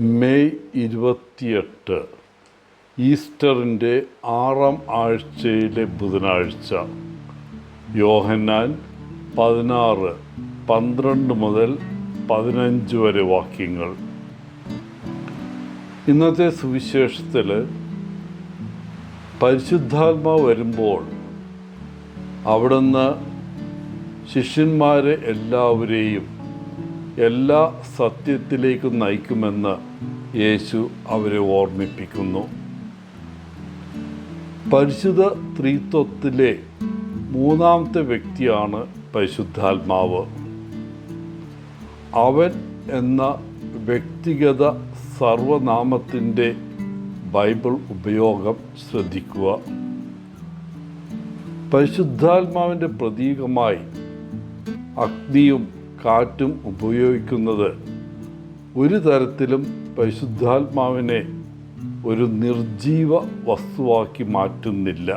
May 28 ഈസ്റ്ററിൻ്റെ 6-ാം ആഴ്ചയിലെ ബുധനാഴ്ച. യോഹന്നാൻ 16:12 മുതൽ 15 വരെ വാക്യങ്ങൾ. ഇന്നത്തെ സുവിശേഷത്തിൽ പരിശുദ്ധാത്മാവ് വരുമ്പോൾ അവിടുന്ന് ശിഷ്യന്മാരെ എല്ലാവരെയും എല്ലാ സത്യത്തിലേക്കും നയിക്കുമെന്ന് യേശു അവരെ ഓർമ്മിപ്പിക്കുന്നു. പരിശുദ്ധ ത്രിത്വത്തിലെ മൂന്നാമത്തെ വ്യക്തിയാണ് പരിശുദ്ധാത്മാവ്. അവൻ എന്ന വ്യക്തിഗത സർവനാമത്തിൻ്റെ ബൈബിൾ ഉപയോഗം ശ്രദ്ധിക്കുക. പരിശുദ്ധാത്മാവിൻ്റെ പ്രതീകമായി അഗ്നിയും കാറ്റും ഉപയോഗിക്കുന്നത് ഒരു തരത്തിലും പരിശുദ്ധാത്മാവിനെ ഒരു നിർജീവ വസ്തുവാക്കി മാറ്റുന്നില്ല.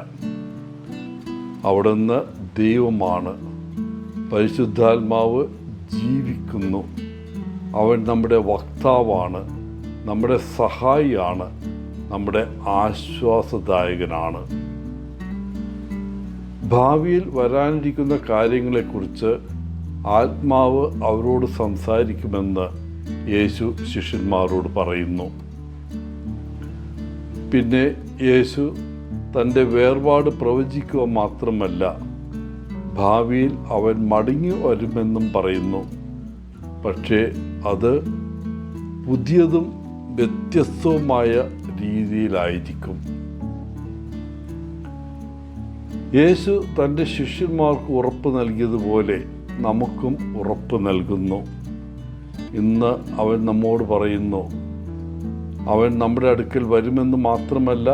അവിടുന്ന് ദൈവമാണ്. പരിശുദ്ധാത്മാവ് ജീവിക്കുന്നു. അവൻ നമ്മുടെ വക്താവാണ്, നമ്മുടെ സഹായിയാണ്, നമ്മുടെ ആശ്വാസദായകനാണ്. ഭാവിയിൽ വരാനിരിക്കുന്ന കാര്യങ്ങളെക്കുറിച്ച് ആത്മാവ് അവരോട് സംസാരിക്കുമെന്ന് യേശു ശിഷ്യന്മാരോട് പറയുന്നു. പിന്നെ യേശു തൻ്റെ വേർപാട് പ്രവചിക്കുക മാത്രമല്ല, ഭാവിയിൽ അവൻ മടങ്ങി വരുമെന്നും പറയുന്നു. പക്ഷേ അത് പുതിയതും വ്യത്യസ്തവുമായ രീതിയിലായിരിക്കും. യേശു തൻ്റെ ശിഷ്യന്മാർക്ക് ഉറപ്പ് നൽകിയതുപോലെ നമുക്കും ഉറപ്പ് നൽകുന്നു. ഇന്ന് അവൻ നമ്മോട് പറയുന്നു, അവൻ നമ്മുടെ അടുക്കൽ വരുമെന്ന് മാത്രമല്ല,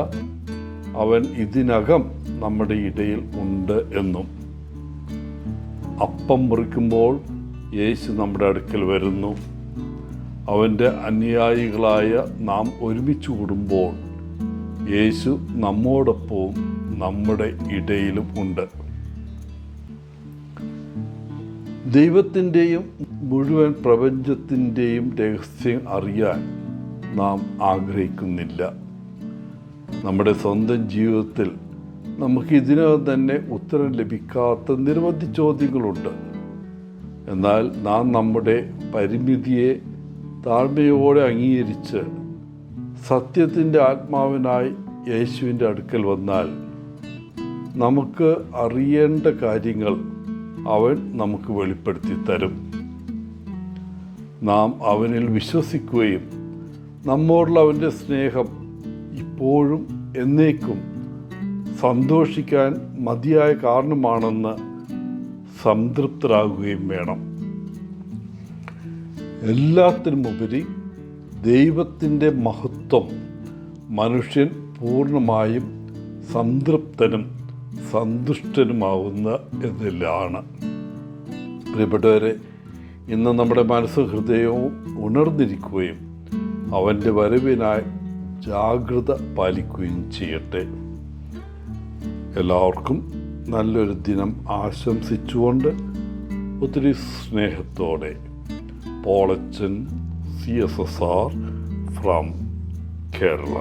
അവൻ ഇതിനകം നമ്മുടെ ഇടയിൽ ഉണ്ട് എന്നും. അപ്പം മുറിക്കുമ്പോൾ യേശു നമ്മുടെ അടുക്കൽ വരുന്നു. അവൻ്റെ അനുയായികളായ നാം ഒരുമിച്ച് കൂടുമ്പോൾ യേശു നമ്മോടൊപ്പവും നമ്മുടെ ഇടയിലും ഉണ്ട്. ദൈവത്തിൻ്റെയും മുഴുവൻ പ്രപഞ്ചത്തിൻ്റെയും രഹസ്യം അറിയാൻ നാം ആഗ്രഹിക്കുന്നില്ല. നമ്മുടെ സ്വന്തം ജീവിതത്തിൽ നമുക്ക് ഇതിനകം തന്നെ ഉത്തരം ലഭിക്കാത്ത നിരവധി ചോദ്യങ്ങളുണ്ട്. എന്നാൽ നാം നമ്മുടെ പരിമിതിയെ താഴ്മയോടെ അംഗീകരിച്ച് സത്യത്തിൻ്റെ ആത്മാവിനായി യേശുവിൻ്റെ അടുക്കൽ വന്നാൽ നമുക്ക് അറിയേണ്ട കാര്യങ്ങൾ അവൻ നമുക്ക് വെളിപ്പെടുത്തി തരും. നാം അവനിൽ വിശ്വസിക്കുകയും നമ്മോടുള്ള അവൻ്റെ സ്നേഹം ഇപ്പോഴും എന്നേക്കും സന്തോഷിക്കാൻ മതിയായ കാരണമാണെന്ന് സംതൃപ്തരാകുകയും വേണം. എല്ലാത്തിനുമുപരി ദൈവത്തിൻ്റെ മഹത്വം മനുഷ്യൻ പൂർണ്ണമായും സംതൃപ്തനും സന്തുഷ്ടനുമാവുന്ന എന്നതിലാണ്. പ്രിയപ്പെട്ടവരെ, ഇന്ന് നമ്മുടെ മനസ്സും ഹൃദയവും ഉണർന്നിരിക്കുകയും അവൻ്റെ വരവിനായി ജാഗ്രത പാലിക്കുകയും ചെയ്യട്ടെ. എല്ലാവർക്കും നല്ലൊരു ദിനം ആശംസിച്ചുകൊണ്ട് ഒത്തിരി സ്നേഹത്തോടെ പോളച്ചൻ CSSR ഫ്രം കേരള.